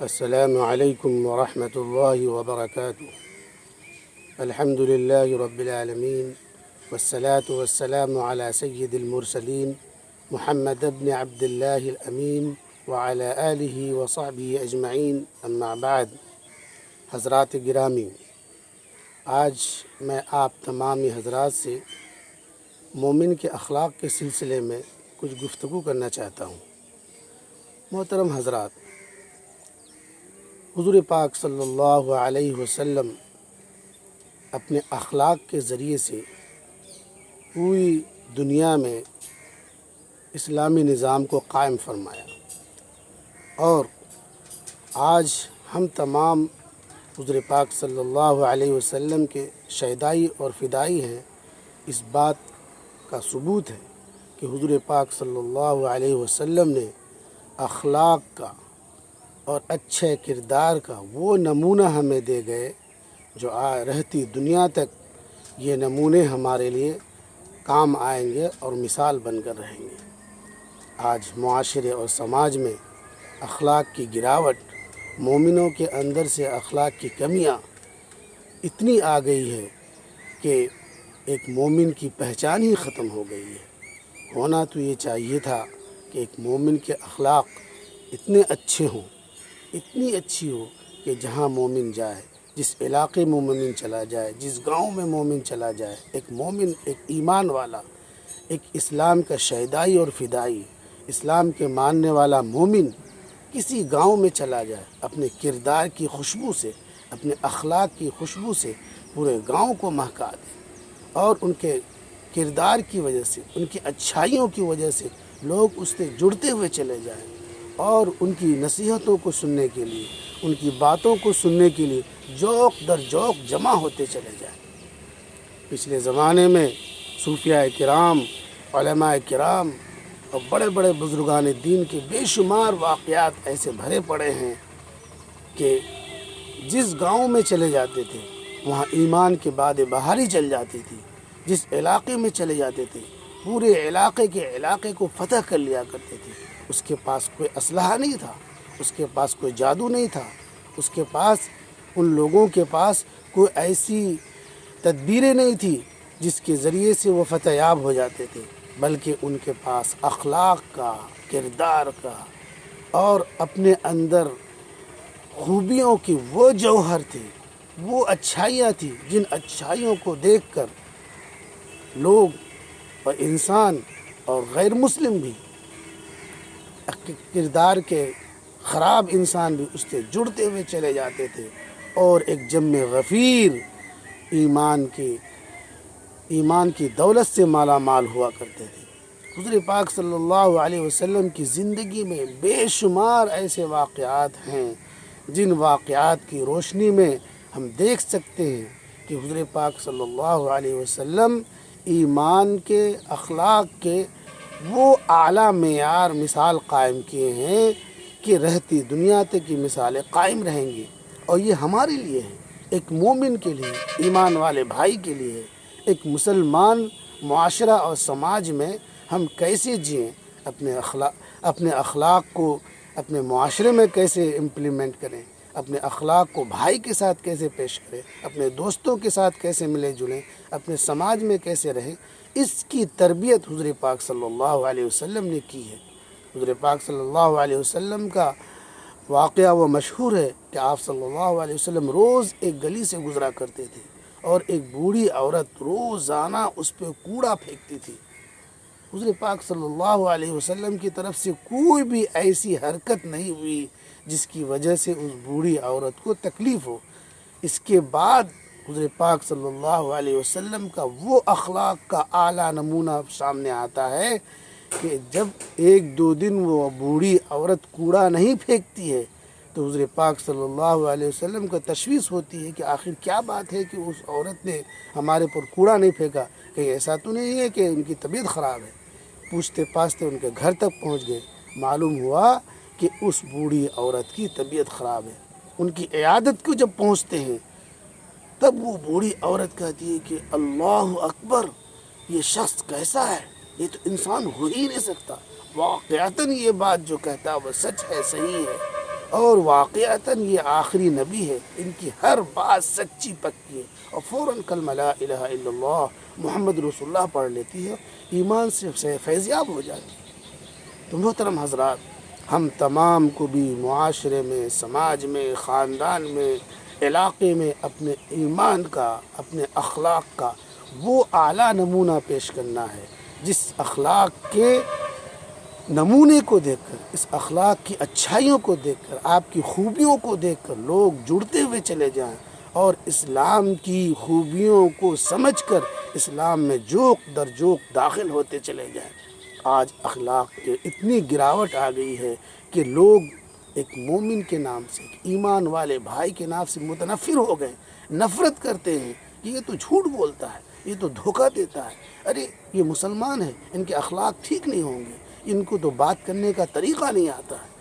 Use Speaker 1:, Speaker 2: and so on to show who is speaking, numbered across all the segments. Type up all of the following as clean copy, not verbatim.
Speaker 1: السلام علیکم ورحمۃ اللہ وبرکاتہ۔ الحمد للہ رب العالمین والصلاة والسلام علی سید المرسلین محمد بن عبد اللہ الامین وعلی آلہ وصحبہ اجمعین، اما بعد۔ حضرات گرامی، آج میں آپ تمامی حضرات سے مومن کے اخلاق کے سلسلے میں کچھ گفتگو کرنا چاہتا ہوں۔ محترم حضرات، حضور پاک صلی اللہ علیہ وسلم اپنے اخلاق کے ذریعے سے پوری دنیا میں اسلامی نظام کو قائم فرمایا، اور آج ہم تمام حضور پاک صلی اللہ علیہ وسلم کے شہدائی اور فدائی ہیں۔ اس بات کا ثبوت ہے کہ حضور پاک صلی اللہ علیہ وسلم نے اخلاق کا اور اچھے کردار کا وہ نمونہ ہمیں دے گئے جو رہتی دنیا تک یہ نمونے ہمارے لیے کام آئیں گے اور مثال بن کر رہیں گے۔ آج معاشرے اور سماج میں اخلاق کی گراوٹ، مومنوں کے اندر سے اخلاق کی کمیاں اتنی آ گئی ہے کہ ایک مومن کی پہچان ہی ختم ہو گئی ہے۔ ہونا تو یہ چاہیے تھا کہ ایک مومن کے اخلاق اتنے اچھے ہوں، اتنی اچھی ہو کہ جہاں مومن جائے، جس علاقے میں مومن چلا جائے، جس گاؤں میں مومن چلا جائے، ایک مومن، ایک ایمان والا، ایک اسلام کا شہدائی اور فدائی، اسلام کے ماننے والا مومن کسی گاؤں میں چلا جائے، اپنے کردار کی خوشبو سے، اپنے اخلاق کی خوشبو سے پورے گاؤں کو مہکا دے، اور ان کے کردار کی وجہ سے، ان کی اچھائیوں کی وجہ سے لوگ اس سے جڑتے ہوئے چلے جائیں، اور ان کی نصیحتوں کو سننے کے لیے، ان کی باتوں کو سننے کے لیے جوق در جوق جمع ہوتے چلے جائیں۔ پچھلے زمانے میں صوفیاء کرام، علماء کرام اور بڑے بڑے بزرگان دین کے بے شمار واقعات ایسے بھرے پڑے ہیں کہ جس گاؤں میں چلے جاتے تھے وہاں ایمان کے باد بہاری چل جاتی تھی، جس علاقے میں چلے جاتے تھے پورے علاقے کو فتح کر لیا کرتے تھے۔ اس کے پاس کوئی اسلحہ نہیں تھا، اس کے پاس کوئی جادو نہیں تھا، اس کے پاس، ان لوگوں کے پاس کوئی ایسی تدبیریں نہیں تھی جس کے ذریعے سے وہ فتح یاب ہو جاتے تھے، بلکہ ان کے پاس اخلاق کا، کردار کا اور اپنے اندر خوبیوں کی وہ جوہر تھے، وہ اچھائیاں تھیں جن اچھائیوں کو دیکھ کر لوگ اور انسان اور غیر مسلم بھی، کردار کے خراب انسان بھی اس سے جڑتے ہوئے چلے جاتے تھے، اور ایک جم غفیر ایمان کی دولت سے مالا مال ہوا کرتے تھے۔ حضور پاک صلی اللہ علیہ وسلم کی زندگی میں بے شمار ایسے واقعات ہیں جن واقعات کی روشنی میں ہم دیکھ سکتے ہیں کہ حضور پاک صلی اللہ علیہ وسلم ایمان کے، اخلاق کے وہ اعلیٰ معیار مثال قائم کیے ہیں کہ رہتی دنیا تک یہ مثالیں قائم رہیں گی، اور یہ ہمارے لیے ہے، ایک مومن کے لیے، ایمان والے بھائی کے لیے، ایک مسلمان معاشرہ اور سماج میں ہم کیسے جئیں، اپنے اخلاق کو اپنے معاشرے میں کیسے امپلیمنٹ کریں، اپنے اخلاق کو بھائی کے ساتھ کیسے پیش کریں، اپنے دوستوں کے ساتھ کیسے ملے جلیں، اپنے سماج میں کیسے رہیں، اس کی تربیت حضور پاک صلی اللہ علیہ وسلم نے کی ہے۔ حضور پاک صلی اللہ علیہ وسلم کا واقعہ وہ مشہور ہے کہ آپ صلی اللہ علیہ وسلم روز ایک گلی سے گزرا کرتے تھے، اور ایک بوڑھی عورت روزانہ اس پہ کوڑا پھینکتی تھی۔ حضور پاک صلی اللہ علیہ وسلم کی طرف سے کوئی بھی ایسی حرکت نہیں ہوئی جس کی وجہ سے اس بوڑھی عورت کو تکلیف ہو۔ اس کے بعد حضور پاک صلی اللہ علیہ وسلم کا وہ اخلاق کا اعلیٰ نمونہ سامنے آتا ہے کہ جب ایک دو دن وہ بوڑھی عورت کوڑا نہیں پھینکتی ہے تو حضور پاک صلی اللہ علیہ وسلم کو تشویش ہوتی ہے کہ آخر کیا بات ہے کہ اس عورت نے ہمارے پر کوڑا نہیں پھینکا، کہیں ایسا تو نہیں ہے کہ ان کی طبیعت خراب ہے۔ پوچھتے پاچھتے ان کے گھر تک پہنچ گئے، معلوم ہوا کہ اس بوڑھی عورت کی طبیعت خراب ہے۔ ان کی عیادت کو جب پہنچتے ہیں تب وہ بوڑھی عورت کہتی ہے کہ اللہ اکبر، یہ شخص کیسا ہے، یہ تو انسان ہو ہی نہیں سکتا۔ واقعتاً یہ بات جو کہتا ہے وہ سچ ہے، صحیح ہے۔ اور واقعتاً یہ آخری نبی ہے، ان کی ہر بات سچی پکی ہے، اور فوراً کلمہ لا الہ الا اللہ محمد رسول اللہ پڑھ لیتی ہے، ایمان سے فیضیاب ہو جاتی ہے۔ تو محترم حضرات، ہم تمام کو بھی معاشرے میں، سماج میں، خاندان میں، علاقے میں اپنے ایمان کا، اپنے اخلاق کا وہ اعلیٰ نمونہ پیش کرنا ہے جس اخلاق کے نمونے کو دیکھ کر، اس اخلاق کی اچھائیوں کو دیکھ کر، آپ کی خوبیوں کو دیکھ کر لوگ جڑتے ہوئے چلے جائیں اور اسلام کی خوبیوں کو سمجھ کر اسلام میں جوق در جوق داخل ہوتے چلے جائیں۔ آج اخلاق کے اتنی گراوٹ آ گئی ہے کہ لوگ ایک مومن کے نام سے، ایک ایمان والے بھائی کے نام سے متنفر ہو گئے، نفرت کرتے ہیں کہ یہ تو جھوٹ بولتا ہے، یہ تو دھوکہ دیتا ہے، ارے یہ مسلمان ہے، ان کے اخلاق ٹھیک نہیں ہوں گے، ان کو تو بات کرنے کا طریقہ نہیں آتا ہے۔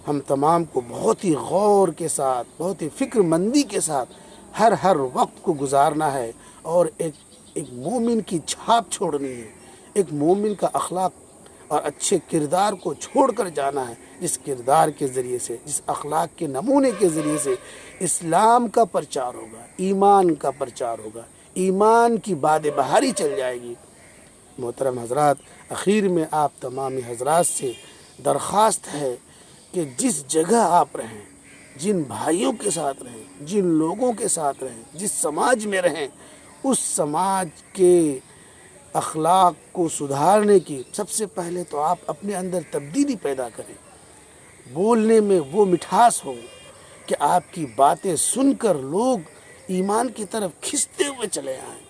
Speaker 1: ہم تمام کو بہت ہی غور کے ساتھ، بہت ہی فکر مندی کے ساتھ ہر وقت کو گزارنا ہے اور ایک مومن کی چھاپ چھوڑنی ہے، ایک مومن کا اخلاق اور اچھے کردار کو چھوڑ کر جانا ہے، جس کردار کے ذریعے سے، جس اخلاق کے نمونے کے ذریعے سے اسلام کا پرچار ہوگا، ایمان کا پرچار ہوگا، ایمان کی باد بہاری چل جائے گی۔ محترم حضرات، اخیر میں آپ تمامی حضرات سے درخواست ہے کہ جس جگہ آپ رہیں، جن بھائیوں کے ساتھ رہیں، جن لوگوں کے ساتھ رہیں، جس سماج میں رہیں، اس سماج کے اخلاق کو سدھارنے کی سب سے پہلے تو آپ اپنے اندر تبدیلی پیدا کریں، بولنے میں وہ مٹھاس ہو کہ آپ کی باتیں سن کر لوگ ایمان کی طرف کھنچتے ہوئے چلے آئیں،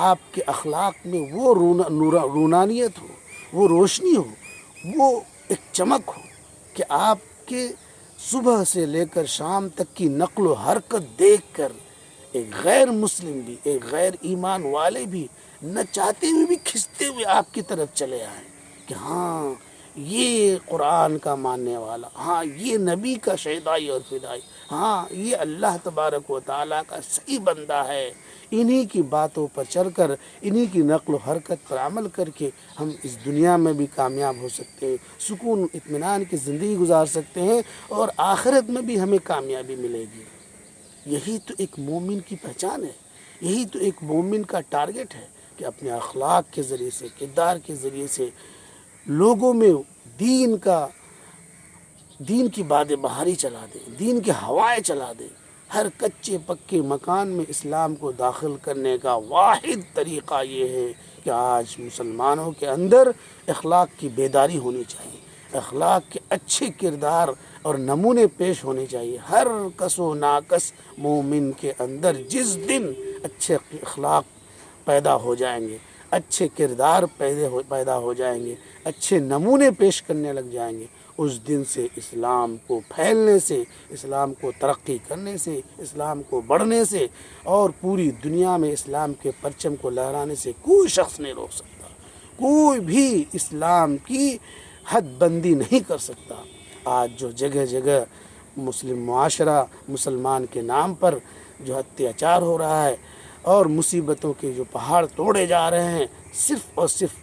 Speaker 1: آپ کے اخلاق میں وہ رونانیت ہو، وہ روشنی ہو، وہ ایک چمک ہو کہ آپ کے صبح سے لے کر شام تک کی نقل و حرکت دیکھ کر ایک غیر مسلم بھی، ایک غیر ایمان والے بھی نہ چاہتے ہوئے بھی کھنچتے ہوئے آپ کی طرف چلے آئیں کہ ہاں یہ قرآن کا ماننے والا، ہاں یہ نبی کا شیدائی اور فدائی، ہاں یہ اللہ تبارک و تعالیٰ کا صحیح بندہ ہے۔ انہی کی باتوں پر چل کر، انہی کی نقل و حرکت پر عمل کر کے ہم اس دنیا میں بھی کامیاب ہو سکتے ہیں، سکون اطمینان کی زندگی گزار سکتے ہیں، اور آخرت میں بھی ہمیں کامیابی ملے گی۔ یہی تو ایک مومن کی پہچان ہے، یہی تو ایک مومن کا ٹارگٹ ہے کہ اپنے اخلاق کے ذریعے سے، کردار کے ذریعے سے لوگوں میں دین کی باد بہاری چلا دے، دین کی ہوائیں چلا دے۔ ہر کچے پکے مکان میں اسلام کو داخل کرنے کا واحد طریقہ یہ ہے کہ آج مسلمانوں کے اندر اخلاق کی بیداری ہونی چاہیے، اخلاق کے اچھے کردار اور نمونے پیش ہونے چاہیے۔ ہر کس و ناکس مومن کے اندر جس دن اچھے اخلاق پیدا ہو جائیں گے، اچھے کردار پیدا ہو جائیں گے، اچھے نمونے پیش کرنے لگ جائیں گے، اس دن سے اسلام کو پھیلنے سے، اسلام کو ترقی کرنے سے، اسلام کو بڑھنے سے اور پوری دنیا میں اسلام کے پرچم کو لہرانے سے کوئی شخص نہیں روک سکتا، کوئی بھی اسلام کی حد بندی نہیں کر سکتا۔ آج جو جگہ جگہ مسلم معاشرہ، مسلمان کے نام پر جو اتیاچار ہو رہا ہے اور مصیبتوں کے جو پہاڑ توڑے جا رہے ہیں، صرف اور صرف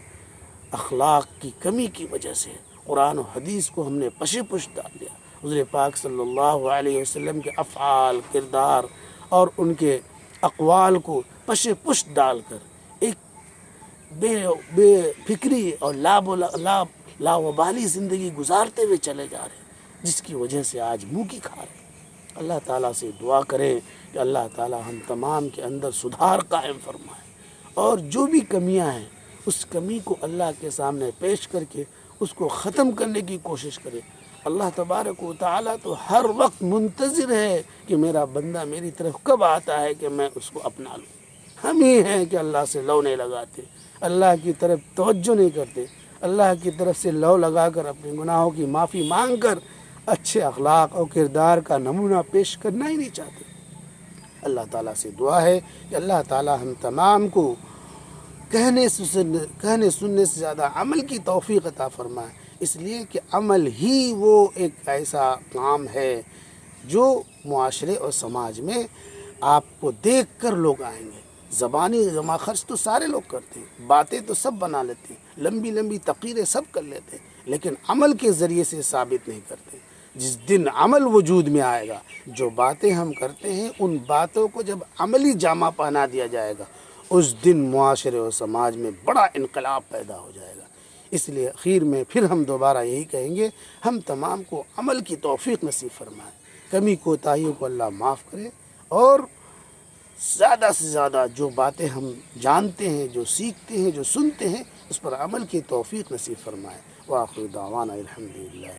Speaker 1: اخلاق کی کمی کی وجہ سے۔ قرآن و حدیث کو ہم نے پشت ڈال دیا، حضور پاک صلی اللہ علیہ وسلم کے افعال، کردار اور ان کے اقوال کو پشت ڈال کر ایک بے فکری اور لا وبالی زندگی گزارتے ہوئے چلے جا رہے ہیں، جس کی وجہ سے آج منہ کی کھا رہے ہیں۔ اللہ تعالیٰ سے دعا کریں کہ اللہ تعالیٰ ہم تمام کے اندر سدھار قائم فرمائے، اور جو بھی کمیاں ہیں اس کمی کو اللہ کے سامنے پیش کر کے اس کو ختم کرنے کی کوشش کرے۔ اللہ تبارک و تعالیٰ تو ہر وقت منتظر ہے کہ میرا بندہ میری طرف کب آتا ہے کہ میں اس کو اپنا لوں۔ ہم ہی ہیں کہ اللہ سے لو نہیں لگاتے، اللہ کی طرف توجہ نہیں کرتے، اللہ کی طرف سے لو لگا کر اپنے گناہوں کی معافی مانگ کر اچھے اخلاق اور کردار کا نمونہ پیش کرنا ہی نہیں چاہتے۔ اللہ تعالیٰ سے دعا ہے کہ اللہ تعالیٰ ہم تمام کو کہنے سننے سے زیادہ عمل کی توفیق عطا فرمائے، اس لیے کہ عمل ہی وہ ایک ایسا کام ہے جو معاشرے اور سماج میں آپ کو دیکھ کر لوگ آئیں گے۔ زبانی جمع خرچ تو سارے لوگ کرتے ہیں، باتیں تو سب بنا لیتے ہیں، لمبی لمبی تقریریں سب کر لیتے ہیں، لیکن عمل کے ذریعے سے ثابت نہیں کرتے۔ جس دن عمل وجود میں آئے گا، جو باتیں ہم کرتے ہیں ان باتوں کو جب عملی جامہ پہنا دیا جائے گا، اس دن معاشرے و سماج میں بڑا انقلاب پیدا ہو جائے گا۔ اس لیے اخیر میں پھر ہم دوبارہ یہی کہیں گے، ہم تمام کو عمل کی توفیق نصیب فرمائے، کمی کوتاہیوں کو اللہ معاف کرے، اور زیادہ سے زیادہ جو باتیں ہم جانتے ہیں، جو سیکھتے ہیں، جو سنتے ہیں، اس پر عمل کی توفیق نصیب فرمائے۔ وآخر دعوانا الحمدللہ۔